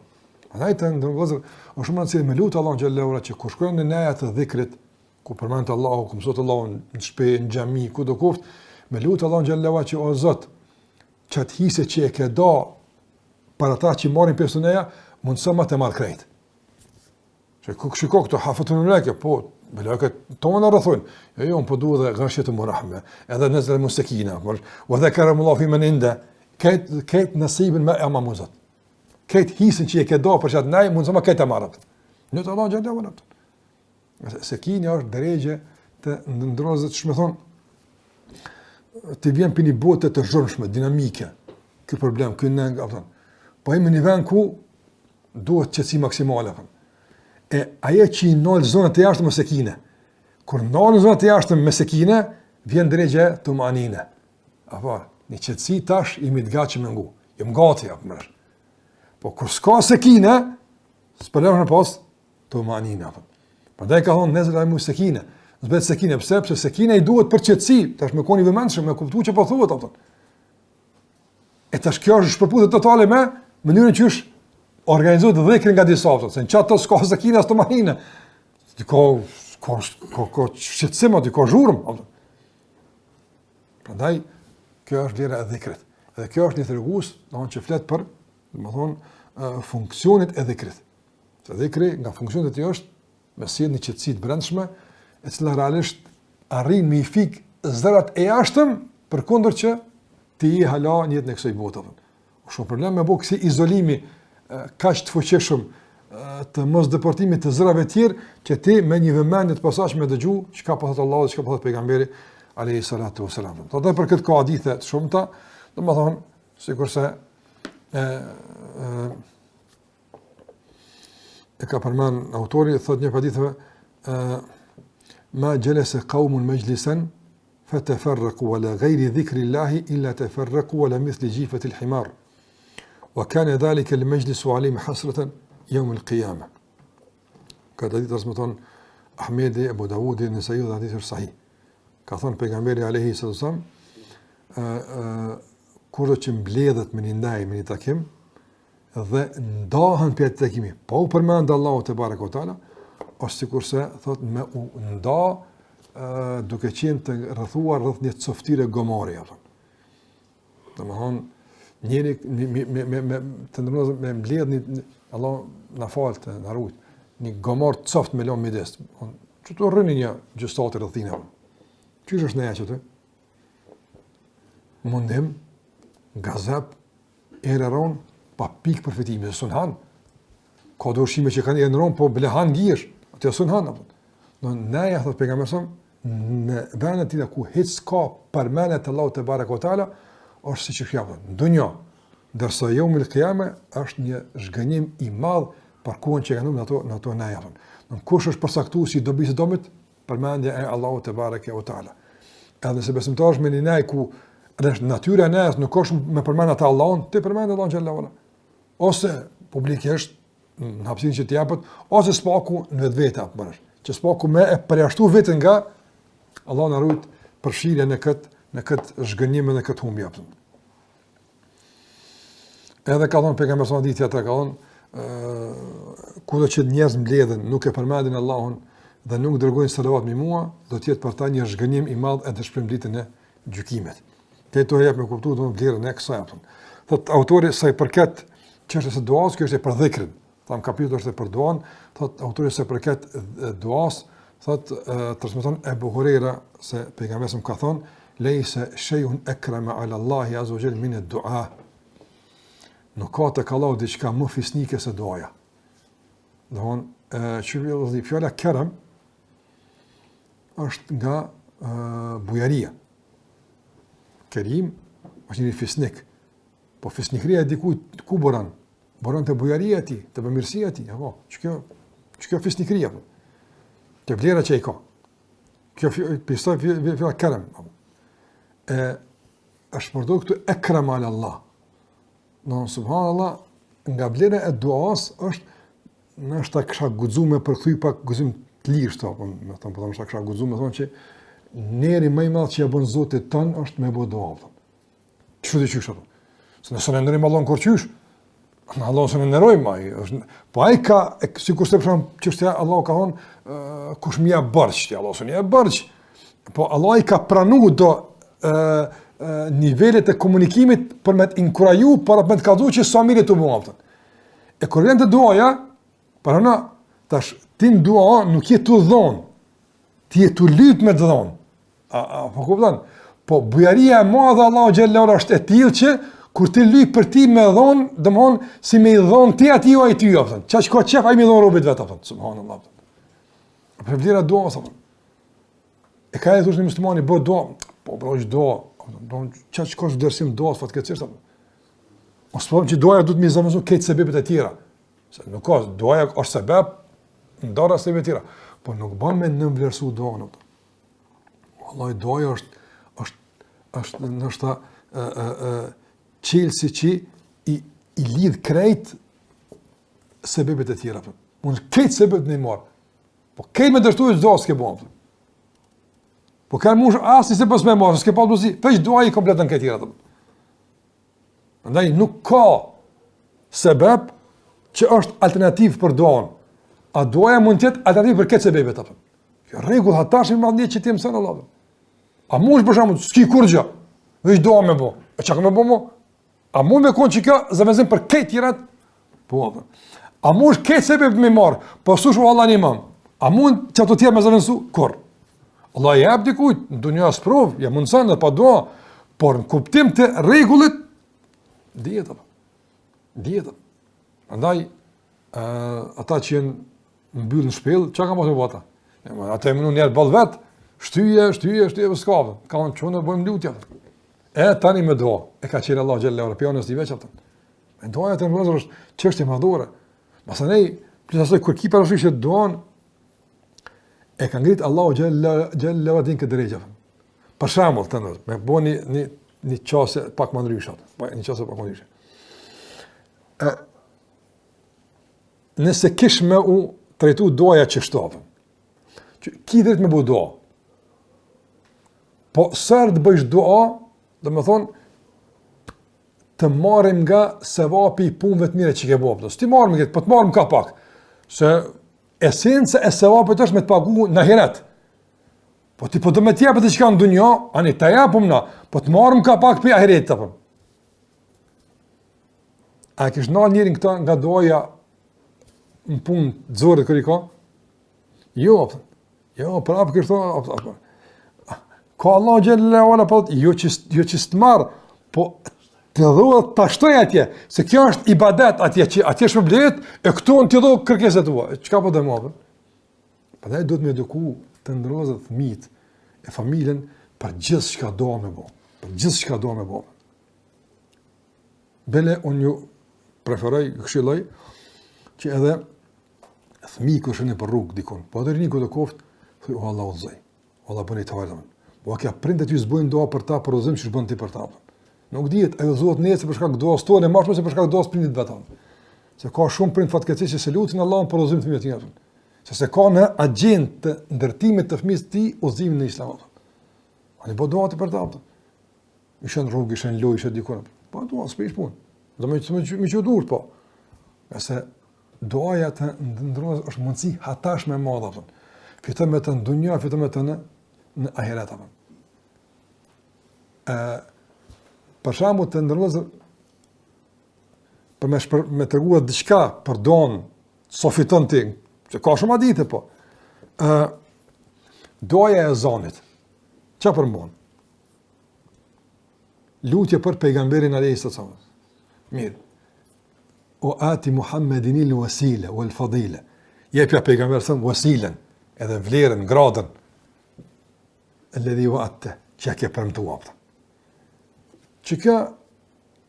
Andaj të ndërgozë, o shumë nësili me lutë Allah në gjallë që kur shkojnë në neja të dhikrit, ku përmendë Allahu, ku mësot Allahu në shpe, në gjami, ku do kuft, me lutë Allah në gjallë që o Zot, që atë hise që e ke da para ta që i marim pjesë të neja, mundësë ma të madhë krejt. Shiko këto hafatun në leke, po, me leke tonë në rëthojnë, jo, më përdu dhe gëshjetë më rahme, edhe nëzre më sekina, o dhe kërëm Allah fi men inde, këtë nësibin me e ma muzat. Këtë hisin që e ke do për qatë nej, mundës ma këtë e marët. Në të Allah në gjallë vëllë. Sekini është dërejgje të ndërozët, që me thonë, të vjen për një bote të zhërmshme, dinamike, kjo problem, kjo nëngë, po e me një vend ku duhet qëtësi maksimale. E aje që i nëllë zonët e jashtëm me sekine, kur nëllë zonët e jashtëm me sekine, vjen dërejgje të manine. Apo, një qëtësi tash i mi të gatë që me ngu. Jëm gati, apë po kur s'ka sekine, s'përlem në pas, të manina. Përndaj ka thonë, nezër ajmu sekine. Nëzbet sekine, pëse sekine i duhet për qëtësi, tash me koni vëmendshëm, me kuptu që po thuhet. E tash kjo është shpërputhe totale me mënyrën që është organizuar dhikrin nga disa, se në qatë të s'ka sekine, as të manina. Ka qëtësim, ka zhurëm. Përndaj, kjo është lira e dhikrit. Edhe kjo është një thërgus, që flet për më thonë, funksionit e dhikrit. Se dhikri, nga funksionit e tij është, me sjellë një qetësi të brendshme, e cila realisht arrin me i fik zërat e jashtëm, përkundër që ti i hala një jetë në kësaj bote. Shumë problem me bëu kësi izolimi kaq të fuqishëm të mos deportimit të zërave të tjerë, që ti me një vëmendje të posaçme dëgju çka po thot Allahu dhe çka po thot pejgamberi alayhi salatu wasalam. Atë për këtë ka hadithe të shumta, domethënë, sikurse e ka përmend autori, thot një haditheve ma gjelese qaumun majlisan فتفرقوا ولا غير ذكر الله إلا تفرقوا ولا مثل جيفة الحمار وكان ذلك المجلس عليهم حسرة يوم القيامة. Këtë hadith transmeton Ahmedi, Abu Dawudi, Nesai dhe hadith është sahih. Ka thënë pejgamberi alayhi sallam, kur do që mbledhet me një ndaj, me një takim, dhe ndahen për atë takimi, pa u përmend Allahu te bareka o taala, ose sikurse thot me u nda duke qenë të rrethuar rreth një coftire gomore apo. Domthon njëri me të ndërmos me mbledh një Allah na falte, na rujt. Një gomor të coft me lëmë midis. Që të rrëni një gjëstati rrëthina. Qysh është neja që të? Mundim, gazep, ereron, pa pik përfitimi, dhe sun han. Ka dorshime që kanë ereron, po blehan gjesh, atë sun han. Në neja, thot pejgamberi, në vendet tina ku hiç ka përmenet Allahu te bareka o taala, është si që fjallën. Në dunja, dërsa yawmul qiyama është një zhgënjim i madh për kohën që kanë në ato neja. Në kush është përsaktuar si dobi së domit, përmendja e Allahu te bareke o taala. Edhe se besimtar është me një nej ku është natyra e nejes, nuk është me përmend ata Allahun, ti përmend Allahun xhallahu ala. Ose publikisht në hapësinë që t'i japet, ose spaku në vetvete apo bësh. Që spaku me e përjashtu veten nga Allahu na rujt përfshirja në këtë zhgënjim dhe këtë humbje apo. Edhe ka thënë pejgamberi sa ditë ata ka thënë kudo që njerëz mbledhen nuk e përmendin Allahun dhe nuk dërgojnë salavat mbi mua, do të jetë për ta një zhgënjim i madh edhe shpërmbletjen e gjykimit. Këto jep me kuptuar domun vlerën e kësaj apo. Thot autori sa i përket çështës së duas, kjo është për dhikrin. Tham kapitulli është për duan, thot autori sa i përket duas, thot transmeton Abu Huraira se pejgamberi ka thonë leysa shay'un akrama 'ala Allahi azza wa jalla min ad-du'a. Nuk ka të Allahu diçka më fisnike se duaja. Domthon, çfarë fjala kerem është nga bujaria. Kerim është një fisnik. Po fisnikëria e dikujt ku boran? Boran te bujaria e tij, te bamirësia e tij, apo. Ç'kjo fisnikëria apo? Te vlera që ai ka. Kjo fjala kerem. Është përdorur këtu ekram ala Allah. Në subhanallah, nga vlera e duas është nështë kësha guxuar për kthy pak guzim të lirë shto, po them se kësha guxuar thonë që neri më i madh që ja bën Zoti ton është me bë dua. Çfarë do të thosh apo? Se nëse ne ndërim Allahun kurçysh, Allahu s'e ndërojmë ai, është po ai ka sikur të them çështja Allahu ka thonë kush më jep borxh, Allahu s'e jep borxh. Po Allah i ka pranuar do nivelet e komunikimit për me të inkuraju, për me të kallëzu që sa mirë të bëmë. E kur vjen të duaja, para na tash tin dua nuk je tu dhon, ti je tu lyp me dhon. Po kupton? Po bujaria e madhe Allahu xhallahu është e tillë që kur ti lyp për ti me dhon, domthon si me i dhon ti atij o ai ty apo. Çka ka çef ai me dhon robët vet apo. Subhanallahu. Për vlera dua apo. E ka e thoshë muslimani bë dua, po bëj dua. Don çaj kosh dersim doas fatkeqësisht apo. Mos po që doja duhet më zamësu këtë sebepet e tjera. Se nuk ka doja është sebep ndara sebepet e tjera, po nuk bën me nënvlerësu doan ato. Wallahi doja është ndoshta çelësi që i lidh krejt sebepet e tjera apo. Mund këtë sebep në marr. Po këtë më dështoj doas që bën. Po kanë mush asnjë se pas më marr, s'ke pa dozi, veç duaj komplet në këtë tjera. Andaj nuk ka sebeb që është alternativ për duan. A duaja mund të jetë alternativ për këtë sebebet apo? Kjo rregull hatash me madhni që ti mëson Allah. A mund për shembull s'ki kur gjë, veç dua më bë. E çka më bë më? A mund me kon që kjo zëvendësim për këtë tjera? Po. A mund këtë sebeb më marr, po sush vallani më. A mund çato tjera më zëvendësu kur? Allah i jep dikujt, në dunja sprov, ja mundësan dhe pa dua, por në kuptim të regullit, dijetëm. Andaj, ata që jenë mbyllë në shpil, që ka mos me bata? Ata e mënu njerë balë vetë, shtyje, për skapë, ka në qënë dhe bojmë lutja. E tani me dua, e ka qire Allah gjellë e pjanës t'i veç atën. Me doja të në vëzër është qështë i madhore. Masanej, plësasoj, kër ki parashishë duan, e ka ngrit Allahu xhallahu din këtë drejtë. Për shembull, të ndërë, me bo një qase pak më ndryshat. Një qase pak më ndryshat. Nëse kish me u trajtu doja që shtapën, që ki drejt me bu doa, po sërë të bëjsh doa, dhe me thonë, të marim nga sevapi i punëve të mire që ke bo. Së ti marim këtë, po të marim ka pak. Se esenca e sevapit është me të pagu në ahiret. Po ti po të me tjepet e që ka në dunja, ani të japëm na, po të marim ka pak për ahiret të përëm. A kish nalë njërin këta nga doja në punë të zorët kërë i ka? Jo, prapë kërë ka Allah gjellë ala, jo që së të marë, po të dhohet të ashtoj atje, se kjo është ibadet atje, që atje shpërblet, e këtu në të dhohet kërkeset tua. Qëka po dhe mua? Përndaj do të me eduku të ndërozët fëmijët e familjen për gjithë që ka do me bo. Për gjithë që ka do me bo. Bele, unë ju preferoj, këshilloj, që edhe fëmijë kërshënë për rrugë dikon. Po edhe rini këtë koftë, thuj, o Allah o zëj, o Allah bëni të vajtëmën. Po a kja prindet ju zbojnë doa për ta, për ozim që shbën ti për ta. Nuk dihet, ajo zohet nesër për shkak doas tonë, marrë se për shkak doas prindit vetan. Se ka shumë prind fatkeqësi që se lutin Allahun për udhëzim të fëmijëve të tjerë. Se ka në agjend të ndërtimit të fëmijës të tij udhëzimin në Islam. Ani po doa të për ta. Ishën rrugë, ishën lojë, ishën diku. Po doa s'pesh punë. Do më që duhet po. Nëse doaja të ndërrohet është mundësi hatashme e madhe. Fiton me të në dunja, fiton me të në ahiret. Për shembull të ndërlozë për me treguar diçka për don sofiton ti, që ka shumë ditë po. Doja e zanit. Çfarë përmbon? Lutje për pejgamberin alayhis salam. Mirë. O ati Muhammedin al-wasila wal-fadila. Jepja pejgamberit sa wasilen, edhe vlerën, gradën. Alladhi wa'atta, që ke premtuar. Që kjo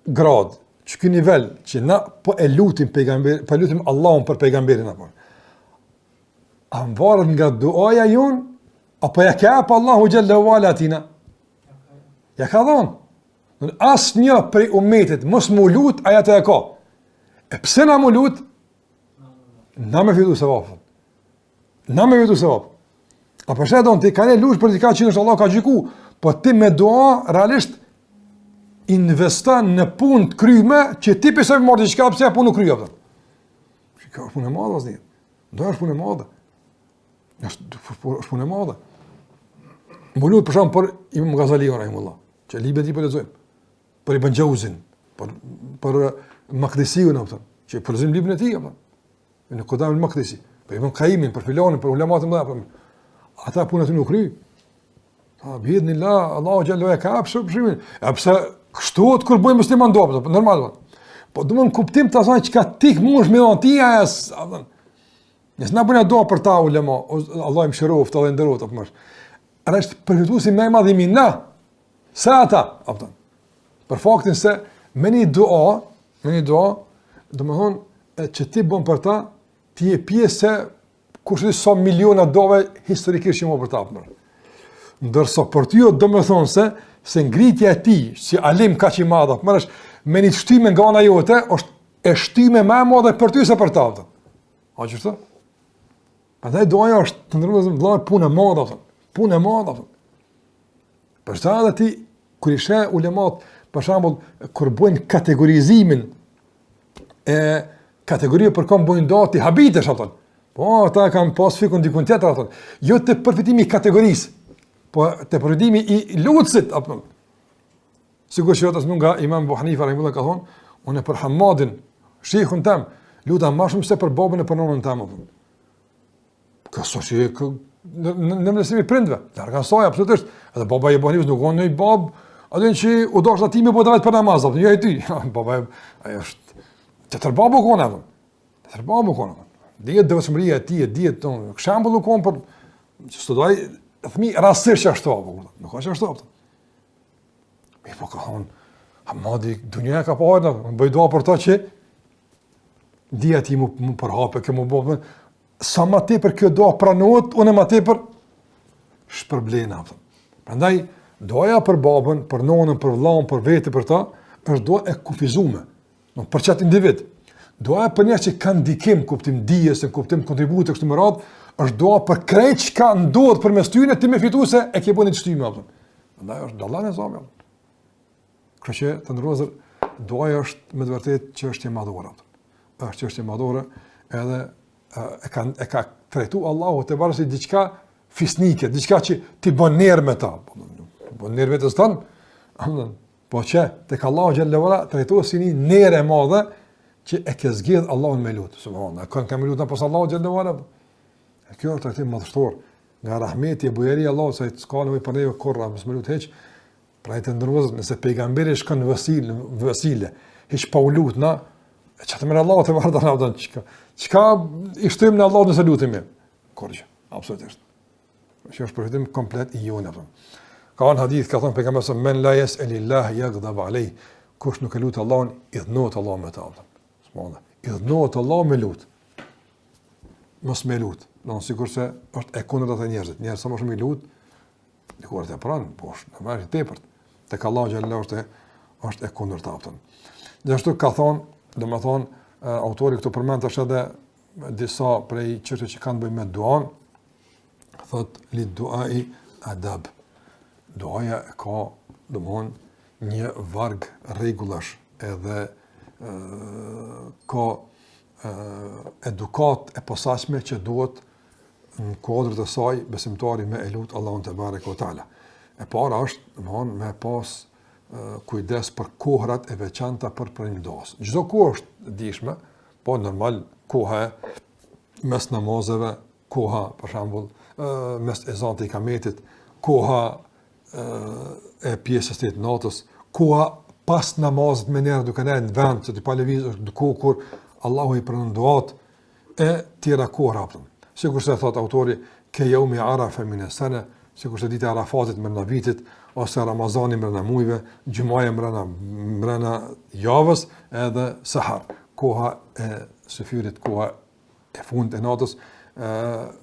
grad, që kjo nivel, që na po e lutim pejgamber, po lutim Allahun për pejgamberin apo. A varet nga duaja jon, apo ja ka pa Allahu xhallahu ala atina? Ja ka dhon. Asnjë prej umetit mos mu lut aja të e ka. E pse na mu lut? Na me fitu sevap. Na me fitu sevap. A përshë don ti kanë lush për diçka që Allah ka gjyku, po ti me dua realisht investon në punë të kryme që ti pëse marrë diçka pse apo nuk krye atë. Kjo është punë e madhe asnjë. Do është punë e madhe. Është punë e madhe. Mbulut për shkak për Imam Ghazali rahimullah, që librat i po lexojmë. Për Ibn Jauzin, për Maqdisiun apo, që për zim librin e tij apo. Në Qudam al-Maqdisi, për Ibn Qayyimin, për filanin, për ulamat e mëdha. Ata punët nuk kry. Biidhnillah, Allahu xhallahu ka hapur. Pse kështu kur bëjmë musliman do, normal. Po duam kuptim të asaj çka ti mundesh me dhon ti as, nëse na bëna do për ta ulema, Allah i mëshiroft, Allah i nderoft apo më. Është përfituesi më i madh i minna. Sa ata, apo. Për faktin se me një dua, domethënë që ti bën për ta, ti je pjesë kush di sa miliona dove historikisht që më për ta. Ndërsa për ty do të thonë se ngritja e tij si alim kaq i madh, më është me një shtyme nga ana jote, është e shtyme më e madhe për ty se për ta. A gjithë? Prandaj doja është të ndërmjetëm vëllai punë e madhe, punë e madhe. Për sa edhe ti kur ishe ulemat, për shembull, kur bën kategorizimin e kategoria për kom bojnë dati habitesh ato. Po ata kanë pas fikun dikun tjetër ato. Jo të përfitimi i kategorisë, po të përfitimi i lutësit apo. Sigur që ata nga Imam Abu Hanifa rahimahullah ka thonë, unë për Hamadin, shehun tam, lutam më shumë se për babën e për nonën tam apo. Ka soçi në mësimin e prindve. Larga soi absolutisht. Edhe baba i Abu Hanifës nuk kanë një bab, atë që u dosh aty me bodavet për namaz apo. Jo e ty. Baba ai është të babu kona apo. Të babu kona. Dihet devotshmëria e tij, dihet ton. Shembull u kon për që studoj fëmijë rastësisht ashtu apo. Nuk ka ashtu apo. Mi po ka thonë, Hamadi, dunja ka parë, më bëj dua për ta që dia ti më përhape, që më bëbë, sa ma te për kjo dua pranohet, unë ma te për shpërblena. Prandaj, Doja për babën, për nonën, për vllahun, për vete, për ta, është doja e kufizuar. Për çat individ. Doja për njerëz që kanë ndikim, kuptim dijes, kuptim kontributi kështu me radhë, është doja për krejt çka ndodh përmes tyre ti më fituese e ke bënë çtimi apo. Prandaj është dallane e zonë. Kështu që të ndrozë doja është me të vërtetë çështje e madhore. Është çështje e madhore, edhe e ka trajtuar Allahu te barë si diçka fisnike, diçka që ti bën nerv me ta. Bën nerv vetes tan. Po që tek Allahu xhallahu ala trajtohet si një nerë e madhe që e ke zgjedh Allahun me lut. Subhanallahu. Kanë me lut pas Allahu xhallahu ala. Kjo është trajtim madhështor nga rahmeti e bujari Allahu se s'ka nevojë për neve kurrë, mos më lut hiç. Pra e të ndërvozë, nëse pejgamberi shkon në vësile, hiç pa u lut na, çfarë më Allahu te vardha na don çka i shtym në Allah nëse lutemi. Kurrë. Absolutisht. Kjo është përfitim komplet i jonë apo. Ka një hadith ka thënë pejgamberi men la yas'alillah yaghdab alayh. Kush nuk e lut Allahun, i dhënohet Allahu me ta. Subhanallahu. I dhënohet Allahu me lut. Mos me lut. Don sigurisht është e kundërta e njerëzit. Njerëz sa më shumë i lut, dikur të pran, po në marrë tepërt. Tek Allahu xhallahu është e kundërta apo. Gjithashtu ka thonë, domethënë autori këtu përmend tash edhe disa prej çështjeve që kanë bëjnë me duan, thot li duai adab. Duaja ka domthonë një varg rregullash edhe ka edukat e posaçme që duhet në kuadrë të saj besimtari me e lut Allahun te bareke ve taala. E para është domthonnë me pas kujdes për kohrat e veçanta për pranim duas. Çdo kohë është dijshme, po normal koha mes namazeve, koha për shembull mes ezanit e ikametit, koha e pjesës së natës, koha pas namazit me njerë duke ne në vend, se të pa lëviz është kohë kur Allahu i pranon duat e tjera kohra. Sikur se thot autori, ke yaumi arafa min as-sana, sikur se dita e Arafatit mbrenda vitit, ose Ramazani mbrenda muajve, Gjumaja mbrenda javës, edhe sahar, koha e sefyrit, koha e fund e natës,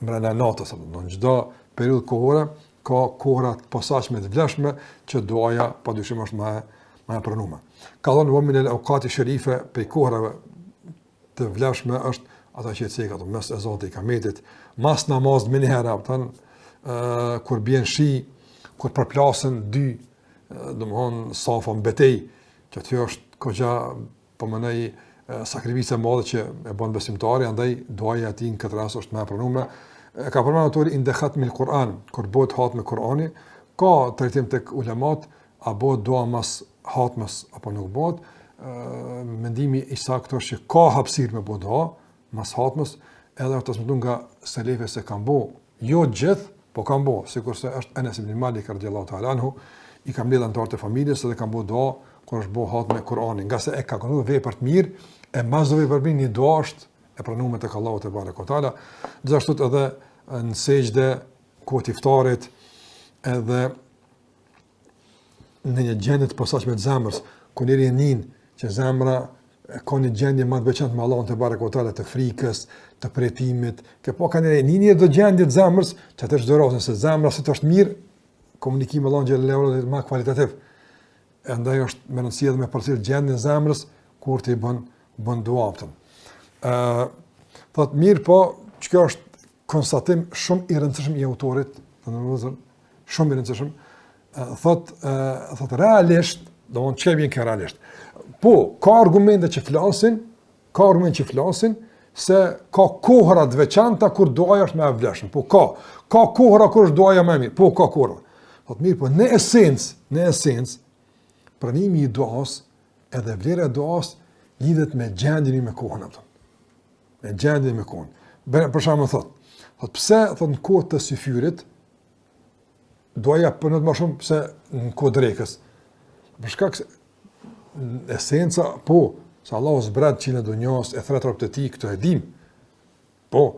mbrenda natës. Në çdo periudhë kohore ka kohra të posaçme të vlefshme që duaja padyshim është më e pranuar. Ka dhënë vëmin e awqati sherife pe kohrave të vlefshme është ata që cekat mes ezanit e ikametit, mas namaz më një herë, kur bjen shi, kur përplasen dy, domthon safa betej, që aty është goxha po mënej sakrifica e madhe që e bën besimtari, andaj duaja e tij në këtë rast është më e pranuar. Ka përmendur autori in khatmil Kur'an, kur bëhet hatme Kur'ani, ka trajtim tek ulemat, a bëhet dua mas hatmes apo nuk bëhet. Mendimi i saktë është që ka hapësirë me bëhet dua mas hatmes, edhe transmetuar nga selefët se kanë bëu, jo gjithë, po kanë bëu, sikurse është Enes ibn Malik radhiyallahu ta'ala anhu, i kanë mbledhur anëtarët e familjes edhe kanë bëu dua kur është bëu hatme Kur'ani, nga se e ka qenë vepër të mirë, e mazove për një dua është e pranuar tek Allahu te bareke taala. Gjithashtu edhe në sejdë kohë iftarit, edhe në një gjendje të posaçme të zemrës, ku njeriu nin që zemra ka një gjendje më të veçantë me Allahun te bareke taala, të frikës, të pretimit, që po kanë një do gjendje të zemrës, që atë çdo se zemra si të është mirë, komunikimi me Allahun xhallahu ala më kvalitativ. Andaj është më rëndësishme edhe me përcjell gjendjen e zemrës kur ti bën dua. Thot mirë, po kjo është konstatim shumë i rëndësishëm i autorit, shumë i rëndësishëm. Thot realisht, domthonë çka vjen ka realisht. Po, ka argumente që flasin, se ka kohra të veçanta kur duaja është më e vlefshme. Po ka kohra kur është duaja më e mirë. Po ka kohra. Thot mirë, po në esencë pranimi i duas edhe vlera e duas lidhet me gjendjen me kohën atë. Me gjendjen me kohën. Për shembull thot pse thot në kohë të syfyrit duaja punon më shumë se në kohë drekës. Për shkak se esenca po se Allahu zbrat që në dunjos e thret rrobat e tij, këto e dim. Po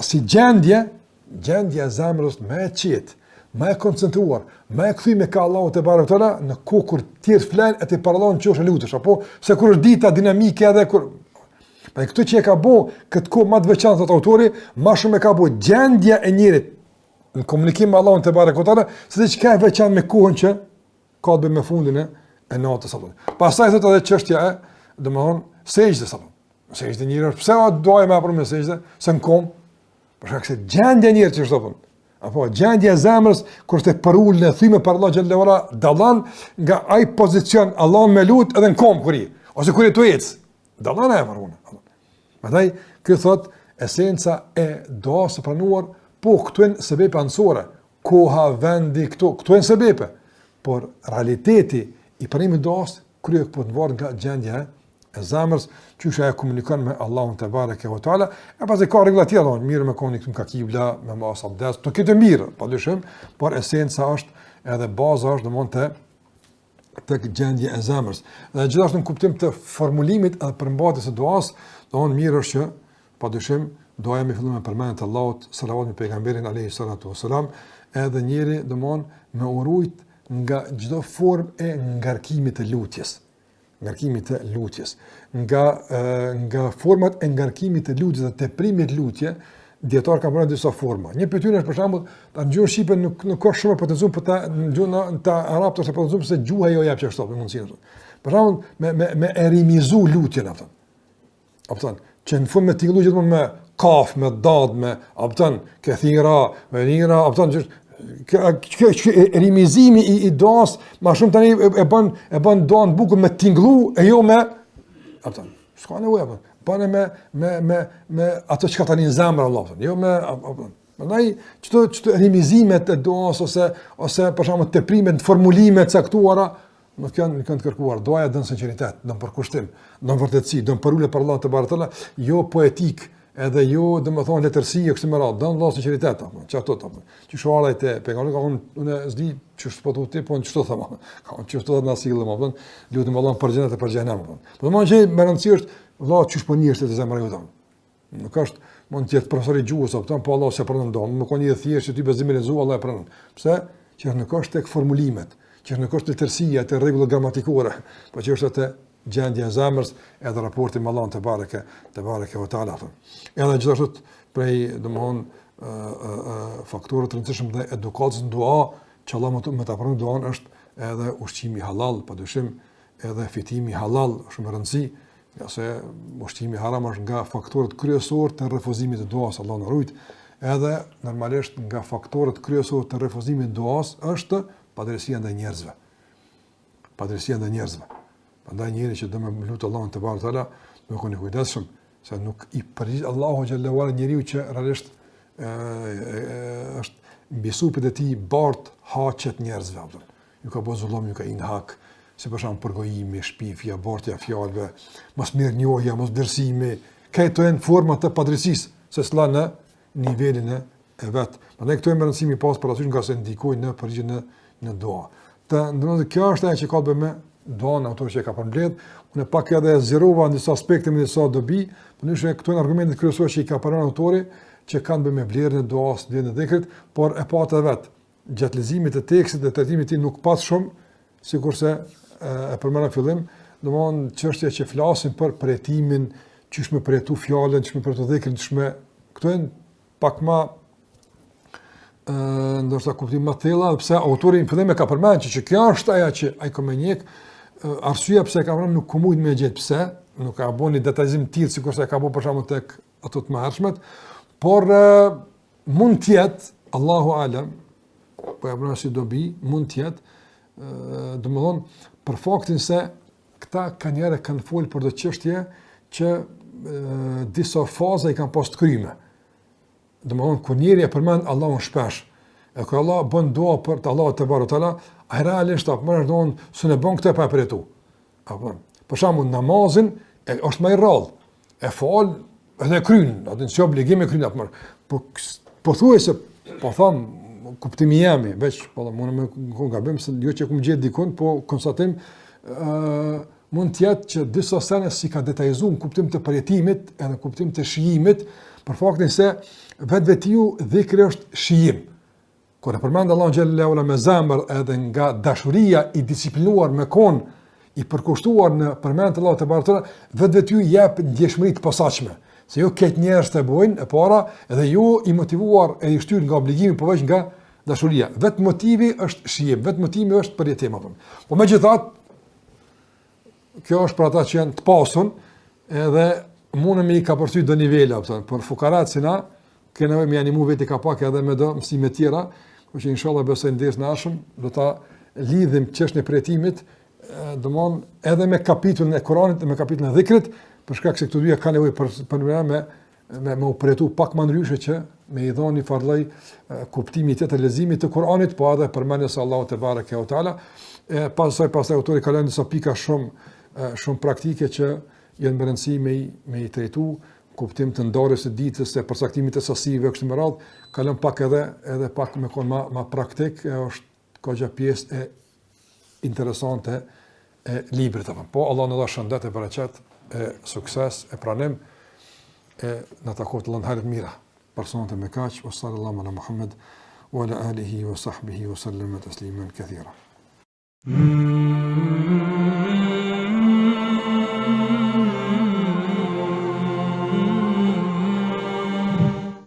si gjendje e zemrës më e qetë, më e koncentruar, më e kthyme ka Allahu te barekalla në kohë kur ti flan e ti parallon çosh e lutesh, apo se kur është dita dinamike edhe kur pa këtu që e ka bëu këtë kohë më të veçantë të autori, më shumë e ka bëu gjendja e njerit në komunikim me Allahun te barekutaala, se diçka e veçantë me kohën që ka të bëjë me fundin e natës apo. Pastaj thotë edhe çështja e, domthon, sejdës apo. Sejdë njëri pse doja më për me sejdë, se në kom, për shkak se gjendja njëri që është apo. Apo gjendja e zemrës kur të përul në thymë për Allah xhallahu ala dallon nga ai pozicion Allah me lut edhe në kom kur i ose kur i tu ec. Dallon e varuna. Prandaj ky thot esenca e duas së pranuar, po këtu janë sebepe ansore, koha, vendi, këtu janë sebepe, por realiteti i pranimit duas kryhet po të varg nga gjendja e zemrës, qysh ajo komunikon me Allahun te bareke ve teala, e pasi ka rregulla tjera, mirë me komunikim ka kibla, me mos abdes, to këtë mirë, padyshim, por esenca është edhe baza është domthonte tek gjendja e zemrës. Dhe gjithashtu në kuptim të formulimit edhe përmbajtjes së duas, domthon mirë është që padyshim doja me fillim me përmendjen e Allahut, salavat me pejgamberin alayhi salatu wasalam, edhe njëri domthon me urujt nga çdo formë e ngarkimit të lutjes. Ngarkimit të lutjes. Nga format e ngarkimit të lutjes dhe teprimit lutje, dietar ka përmendur disa forma. Një pyetje është për shembull, ta gjuhën shqipe nuk ka shumë potencial për ta gjuhën ta arabët ose potencial se gjuha jo jap çështë për mundësinë. Për shembull me erimizu lutjen aftën. Aftën, që në fund me tingëllu gjithmonë me kaf, me dad, me aftën, këthira, me nira, aftën rimizimi i duas ma shumë tani e bën duan bukur me tingëllu e jo me aftën. S'ka nevojë bane me ato që ka tani në zemrë Allah, jo me, Prandaj çto rimizimet e duas ose për shembull teprimet, formulimet caktuara nuk janë të kërkuar. Duaja don sinqeritet, don përkushtim, don vërtetësi, don parule për Allah te baretalla, jo poetik, edhe jo domethënë letërsi e kështu me radhë, don vëllai sinqeritet apo çfarë apo. Që shohallaj te pejgamberi unë s'di ç'është po thotë po ç'to them. Ka ç'është thotë na sillem apo lutem Allah për xhenet e për xhenem apo. Po domethënë që më rëndësi është vëllai ç'është po njerëzit e zemra jote. Nuk është mund të jetë profesor i gjuhës apo po Allah se pranon don, nuk ka një thjesht që ti bezim me lezu Allah e pranon. Pse? Që nuk është tek formulimet, që nuk është letërsia, te rregullat gramatikore, por që është te gjendja e zemrës edhe raporti me Allahun te bareke ve taala. Edhe gjithashtu prej domthon faktorët të rëndësishëm dhe edukatës në dua, që Allah më ta pranon duan është edhe ushqimi halal, padyshim edhe fitimi halal, shumë rëndësi. Ja se ushqimi haram është nga faktorët kryesorë të refuzimit të duas, Allah na ruaj. Edhe normalisht nga faktorët kryesorë të refuzimit të duas është padrejësia ndaj njerëzve. Padrejësia ndaj njerëzve. Prandaj njëri që do më lut Allahun te baretalla, do të keni kujdesshëm se nuk i përgjigj Allahu xhallahu ala njeriu që realisht është mbi supët e tij bart haqet njerëzve apo. Ju ka bëu zullom, ju ka in hak. Si për shembull përgojimi, shpifja, bortja fjalëve, mos mirënjohja, mos vlerësimi, këto janë forma të padrejësisë, se s'la në nivelin e vet. Prandaj këto janë rëndësimi pas parasysh nga se ndikojnë në përgjigjen në dua. Të ndonëse kjo është ajo që ka të bëjë me duan autor që ka përmbledh, unë pak edhe zerova në disa aspekte me disa dobi, por nëse këto janë argumentet kryesorë që i ka përmendur autori, që kanë të bëjnë me vlerën e duas, vlerën e dhikrit, por e pata vet. Gjatë leximit të tekstit dhe trajtimit të tij nuk pas shumë, sikurse e përmenda fillim, domthonë çështja që flasim për përjetimin, çish me përjetu fjalën, çish me përjetu dhikrin, çish me këto janë pak më ndoshta kuptim më thella, pse autori në fillim e ka përmendur që kjo është ajo që ai komunik, arsyeja pse ka vënë nuk komunik me gjet pse, nuk ka bënë detajizim të tillë sikurse e ka bëu për shkakun tek ato të mëhershmet, por mund të jetë Allahu alem, po ja bëna si dobi, mund të jetë domethënë për faktin se këta kanë folur për të çështje që disa faza i kanë pas të kryme. Domethënë kur njëri e përmend Allahun shpesh, e kur Allah bën dua për të Allahut te baretalla, ai realisht apo më thon se ne bën këtë pa përjetu. Apo për shembull namazin është më i rrallë. E fal edhe kryen, atë si obligim e kryen apo. Po thuaj se po them kuptimi jam, veç po mund të gabim se jo që kum gjet dikun, po konstatim mund të jetë që disa sene si ka detajzuar në kuptim të përjetimit edhe kuptim të shijimit, për faktin se vetvetiu dhikri është shijim. Kur e përmend Allahu xhallahu ala me zemër edhe nga dashuria i disiplinuar me kon i përkushtuar në përmend Allahu te baretalla, vetvetiu jep ndjeshmëri të posaçme. Se ju këtë njerëz të bojnë, e para, edhe ju i motivuar e i shtyr nga obligimi përveç nga dashuria. Vetë motivi është shijim, vetë motivi është përjetim. Po megjithatë, kjo është për ata që janë të pasun, edhe mundëm i ka përcy do nivela, për fukarat si na, këne me animu veti ka pak edhe me do mësime tjera, ku që inshallah besoj ndjes në ashëm, do ta lidhim çështën e përjetimit, domthon edhe me kapitullin e Kuranit dhe me kapitullin e dhikrit, për shkak se këto dyja kanë nevojë për me u përjetu pak më ndryshe që me i dhoni farlloj kuptimi të leximit të Kuranit, po edhe përmendjes së Allahut te bareke ve teala. Pastaj autori ka lënë disa pika shumë praktike që janë më rëndësi me i trajtu, kuptim të ndarjes së ditës, të përcaktimit të sasive kështu me radhë, kalon pak edhe pak me kon ma praktik, është goxha pjesë e interesante e librit apo. Po Allah na dha shëndet e bereqet, e sukses, e pranim, e na takoj të lëndë herët mira. Personat e me kaq, wa sallallahu ala Muhammed wa ala alihi wa sahbihi wa sallam tasliman kathira.